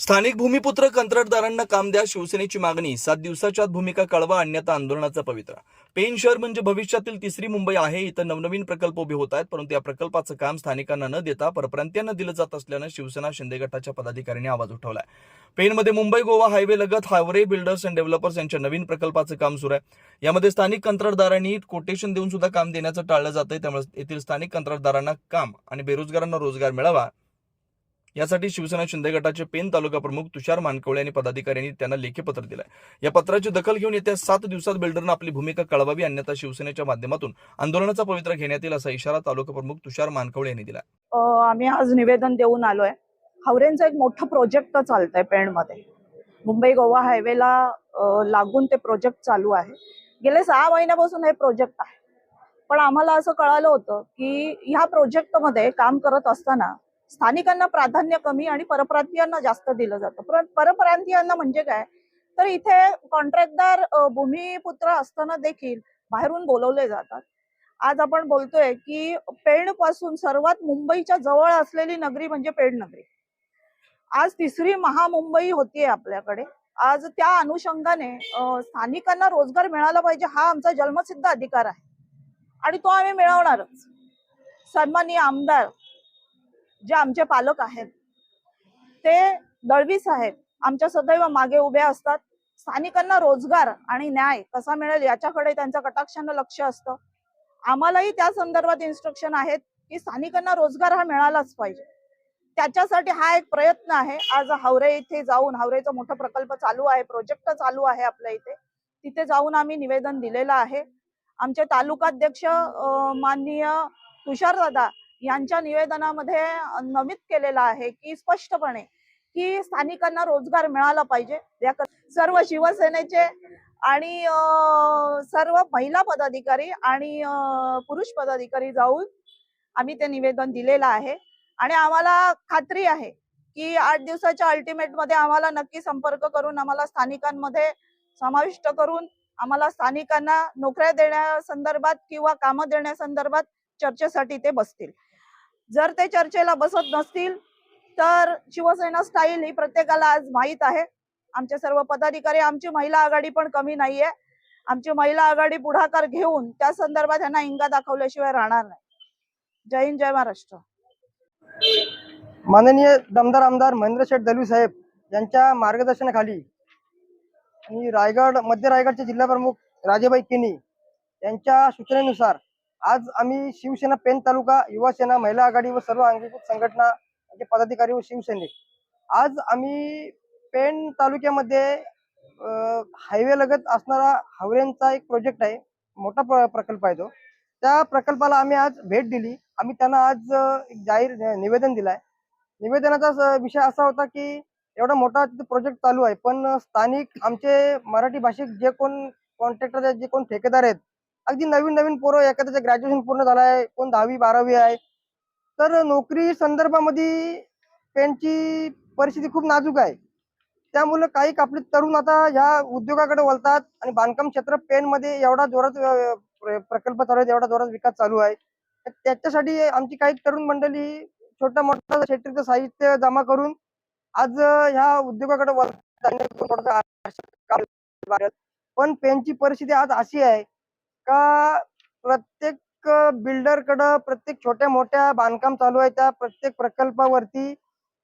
स्थानिक भूमिपुत्र कंत्राटदारांना काम द्या, शिवसेनेची मागणी. 7 दिवसाच्या आत भूमिका कळवा, अन्यथा आंदोलनाचा पवित्रा. पेण शहर म्हणजे भविष्यातील तिसरी मुंबई आहे. इथं नवनवीन प्रकल्प उभे होत आहेत, परंतु या प्रकल्पाचं काम स्थानिकांना न देता परप्रांतीयांना दिलं जात असल्यानं शिवसेना शिंदे गटाच्या पदाधिकाऱ्यांनी आवाज उठवलाय. पेणमध्ये मुंबई गोवा हायवे लगत हावरे बिल्डर्स अँड डेव्हलपर्स यांच्या नवीन प्रकल्पाचं काम सुरू आहे. यामध्ये स्थानिक कंत्राटदारांनी कोटेशन देऊन सुद्धा काम देण्याचं टाळलं जातंय. त्यामुळे येथील स्थानिक कंत्राटदारांना काम आणि बेरोजगारांना रोजगार मिळावा यासाठी शिवसेना शिंदे गटाचे पेण तालुका प्रमुख तुषार मानकवळे आणि पदाधिकाऱ्यांनी त्यांना लेखी पत्र दिलंय. या पत्राची दखल घेऊन येत्या 7 दिवसात बिल्डरनं आपली भूमिका कळवावी, अन्यथा शिवसेनेच्या माध्यमातून आंदोलनाचा पवित्रा घेण्यात येईल, असा इशारा तालुका प्रमुख तुषार मानकवळे यांनी दिला. आम्ही आज निवेदन देऊन आलोय. हावरेंचं एक मोठं प्रोजेक्ट चालतंय पेणमध्ये. मुंबई गोवा हायवेला लागून ते प्रोजेक्ट चालू आहे. गेले 6 महिन्यापासून हे प्रोजेक्ट आहे. पण आम्हाला असं कळालं होतं की ह्या प्रोजेक्टमध्ये काम करत असताना स्थानिकांना प्राधान्य कमी आणि परप्रांतीयांना जास्त दिलं जातं. परप्रांतीयांना म्हणजे काय, तर इथे कॉन्ट्रॅक्टदार भूमिपुत्र असताना देखील बाहेरून बोलवले जातात. आज आपण बोलतोय की पेण पासून सर्वात मुंबईच्या जवळ असलेली नगरी म्हणजे पेण नगरी. आज तिसरी महामुंबई होतीये आपल्याकडे. आज त्या अनुषंगाने स्थानिकांना रोजगार मिळाला पाहिजे, हा आमचा जन्मसिद्ध अधिकार आहे आणि तो आम्ही मिळवणारच. सन्माननीय आमदार जे आमचे पालक आहेत ते दळवी साहेब आमच्या सदैव मागे उभे असतात. स्थानिकांना रोजगार आणि न्याय कसा मिळेल याच्याकडे त्यांचं कटाक्षानं लक्ष असतं. आम्हालाही त्या संदर्भात इन्स्ट्रक्शन आहेत की स्थानिकांना रोजगार हा मिळालाच पाहिजे. त्याच्यासाठी हा एक प्रयत्न आहे. आज हावरे इथे जाऊन, हावरेचा मोठा प्रकल्प चालू आहे, प्रोजेक्ट चालू आहे आपल्या इथे, तिथे जाऊन आम्ही निवेदन दिलेलं आहे. आमचे तालुकाध्यक्ष माननीय तुषार दादा यांच्या निवेदनामध्ये नमूद केलेलं आहे की स्पष्टपणे की स्थानिकांना रोजगार मिळाला पाहिजे. सर्व शिवसेनेचे आणि सर्व महिला पदाधिकारी आणि पुरुष पदाधिकारी जाऊन आम्ही ते निवेदन दिलेलं आहे आणि आम्हाला खात्री आहे की 8 दिवसाच्या अल्टिमेट मध्ये आम्हाला नक्की संपर्क करून आम्हाला स्थानिकांमध्ये समाविष्ट करून आम्हाला स्थानिकांना नोकऱ्या देण्यासंदर्भात किंवा कामं देण्यासंदर्भात चर्चेसाठी ते बसतील. जर ते चर्चेला बसत नसतील तर शिवसेना स्टाईल ही प्रत्येकाला आज माहीत आहे. आमचे सर्व पदाधिकारी, आमची महिला आघाडी पण कमी नाहीये. आमची महिला आघाडी पुढाकार घेऊन त्या संदर्भात त्यांना इंगा दाखवल्याशिवाय राहणार नाही. जय हिंद, जय महाराष्ट्र. माननीय दमदार आमदार महेंद्र शेठ दलवी साहेब यांच्या मार्गदर्शनाखाली आणि मध्य रायगडचे जिल्हा प्रमुख राजेबाई किनी यांच्या सूचनेनुसार आज आम्ही शिवसेना पेण तालुका युवा सेना महिला आघाडी व सर्व अंगीकृत संघटना पदाधिकारी व शिवसैनिक आज आम्ही पेण तालुक्यामध्ये हायवे लगत असणारा हावरेंचा एक प्रोजेक्ट आहे, मोठा प्रकल्प आहे तो. त्या प्रकल्पाला आम्ही आज भेट दिली. आम्ही त्यांना आज एक जाहीर निवेदन दिलाय. निवेदनाचा विषय असा होता की एवढा मोठा प्रोजेक्ट चालू आहे, पण स्थानिक आमचे मराठी भाषिक जे कोण कॉन्ट्रॅक्टर आहेत, जे कोण ठेकेदार आहेत, अगदी नवीन नवीन पोरं, एखाद्याचं ग्रॅज्युएशन पूर्ण झालंय, कोण 10वी 12वी आहे. तर नोकरी संदर्भामध्ये पेणची परिस्थिती खूप नाजूक आहे. त्यामुळे काही आपले तरुण आता ह्या उद्योगाकडे वळतात आणि बांधकाम क्षेत्र पेणमध्ये एवढा जोरात प्रकल्प चालू आहे, एवढा जोरात विकास चालू आहे. त्याच्यासाठी आमची काही तरुण मंडळी छोटा मोठा शेतीचं साहित्य जमा करून आज ह्या उद्योगाकडे वळतात. पण पेणची परिस्थिती आज अशी आहे का प्रत्येक बिल्डरकडं प्रत्येक छोट्या मोठ्या बांधकाम चालू आहे, त्या प्रत्येक प्रकल्पावरती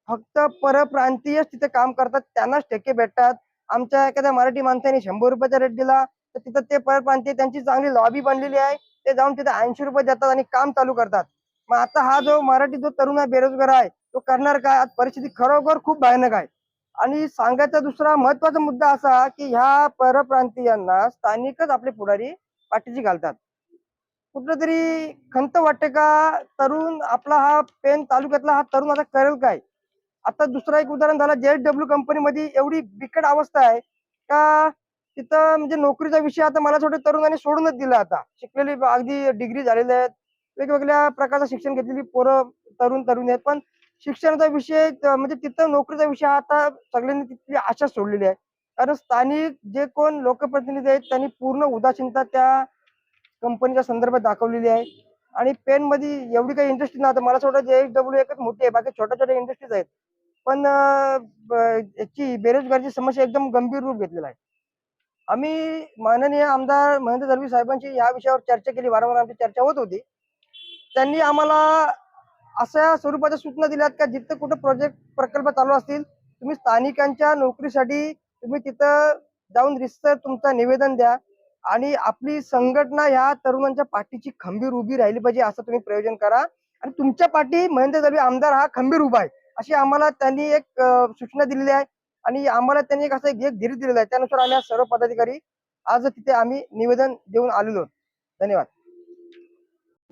फक्त परप्रांतीयच तिथे काम करतात, त्यांनाच ठेके भेटतात. आमच्या एखाद्या मराठी माणसाने 100 रुपयाचा रेट दिला तर तिथं ते परप्रांतीय, त्यांची चांगली लॉबी बनलेली आहे, ते जाऊन तिथे 80 रुपये देतात आणि काम चालू करतात. मग आता हा जो मराठी जो तरुण आहे, बेरोजगार आहे, तो करणार काय? आज परिस्थिती खरोखर खूप भयानक आहे. आणि सांगायचा दुसरा महत्वाचा मुद्दा असा की ह्या परप्रांतीयांना स्थानिकच आपले पुढारी पाठीशी घालतात. कुठलं तरी खंत वाटते का तरुण आपला हा पेण तालुक्यातला हा तरुण आता करेल काय? आता दुसरा एक उदाहरण झालं, JSW कंपनीमध्ये एवढी बिकट अवस्था आहे का तिथं म्हणजे नोकरीचा विषय आता मला छोट्या तरुणांनी सोडूनच दिला. आता शिकलेली अगदी डिग्री झालेल्या आहेत, वेगवेगळ्या प्रकारचं शिक्षण घेतलेली पोरं तरुणी आहेत, पण शिक्षणाचा विषय म्हणजे तिथं नोकरीचा विषय आता सगळ्यांनी तिथली आशा सोडलेली आहे. कारण स्थानिक जे कोण लोकप्रतिनिधी आहेत त्यांनी पूर्ण उदासीनता त्या कंपनीच्या संदर्भात दाखवलेली आहे. आणि पेन मध्ये एवढी काही इंडस्ट्री नाही. मला छोटा JSW एकच मोठी आहे, बाकी छोट्या छोट्या इंडस्ट्रीज आहेत. पण याची बेरोजगारीची समस्या एकदम गंभीर रूप घेतलेला आहे. आम्ही माननीय आमदार महेंद्र दळवी साहेबांची या विषयावर चर्चा केली, वारंवार आमची चर्चा होत होती. त्यांनी आम्हाला अशा स्वरूपाच्या सूचना दिल्यात का जिथं कुठं प्रोजेक्ट प्रकल्प चालू असतील, तुम्ही स्थानिकांच्या नोकरीसाठी तुम्ही तिथं जाऊन रितसर तुमचं निवेदन द्या आणि आपली संघटना ह्या तरुणांच्या पाठीची खंबीर उभी राहिली पाहिजे, असं तुम्ही प्रयोजन करा आणि तुमच्या पाठी महेंद्र दळवी आमदार हा खंबीर उभा आहे, अशी आम्हाला त्यांनी एक सूचना दिलेली आहे आणि आम्हाला त्यांनी एक असं एक धीर दिलेला आहे. त्यानुसार आम्ही आज सर्व पदाधिकारी आज तिथे आम्ही निवेदन देऊन आलेलो आहोत. धन्यवाद.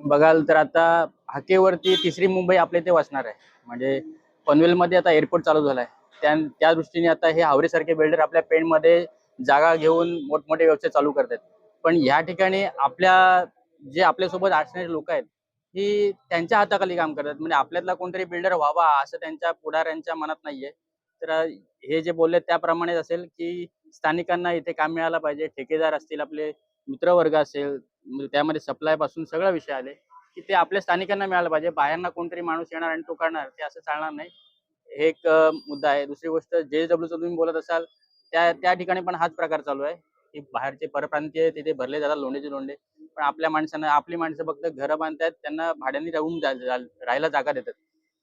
बघाल तर आता हाकेवरती तिसरी मुंबई आपल्या इथे वसणार आहे. म्हणजे पनवेलमध्ये आता एअरपोर्ट चालू झालाय, त्या दृष्टीने आता हे हावरेसारखे बिल्डर आपल्या पेणमध्ये जागा घेऊन मोठमोठे व्यवसाय चालू करतात. पण ह्या ठिकाणी जे आपल्यासोबत असणारे लोक आहेत ही त्यांच्या हाताखाली काम करतात. म्हणजे आपल्यातला कोणतरी बिल्डर व्हावा असं त्यांच्या पुढाऱ्यांच्या मनात नाहीये. तर हे जे बोलले त्याप्रमाणेच असेल की स्थानिकांना इथे काम मिळालं पाहिजे. ठेकेदार असतील, आपले मित्रवर्ग असेल, म्हणजे त्यामध्ये सप्लाय पासून सगळा विषय आले की ते आपल्या स्थानिकांना मिळालं पाहिजे. बाहेरना कोणतरी माणूस येणार आणि तो करणार, ते असं चालणार नाही. हे एक मुद्दा आहे. दुसरी गोष्ट, JSW तुम्ही बोलत असाल त्या ठिकाणी पण हाच प्रकार चालू आहे की बाहेरचे परप्रांतीय तिथे भरले जातात लोंढेचे लोंढे, पण आपल्या माणसांना, आपली माणसं फक्त घरं बांधतात, त्यांना भाड्याने राहायला जागा देतात.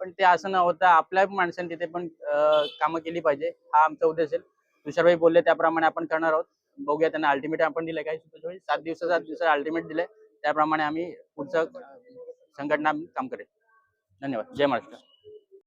पण ते असं न होता आपल्या माणसांनी तिथे पण कामं केली पाहिजे, हा आमचा उद्देश आहे. तुषारभाई बोलले त्याप्रमाणे आपण करणार आहोत. बघूया, त्यांना अल्टिमेट आपण दिलंय काही 7 दिवसाचा अल्टिमेट दिलंय, त्याप्रमाणे आम्ही पुढचं संघटना काम करेल. धन्यवाद. जय महाराष्ट्र.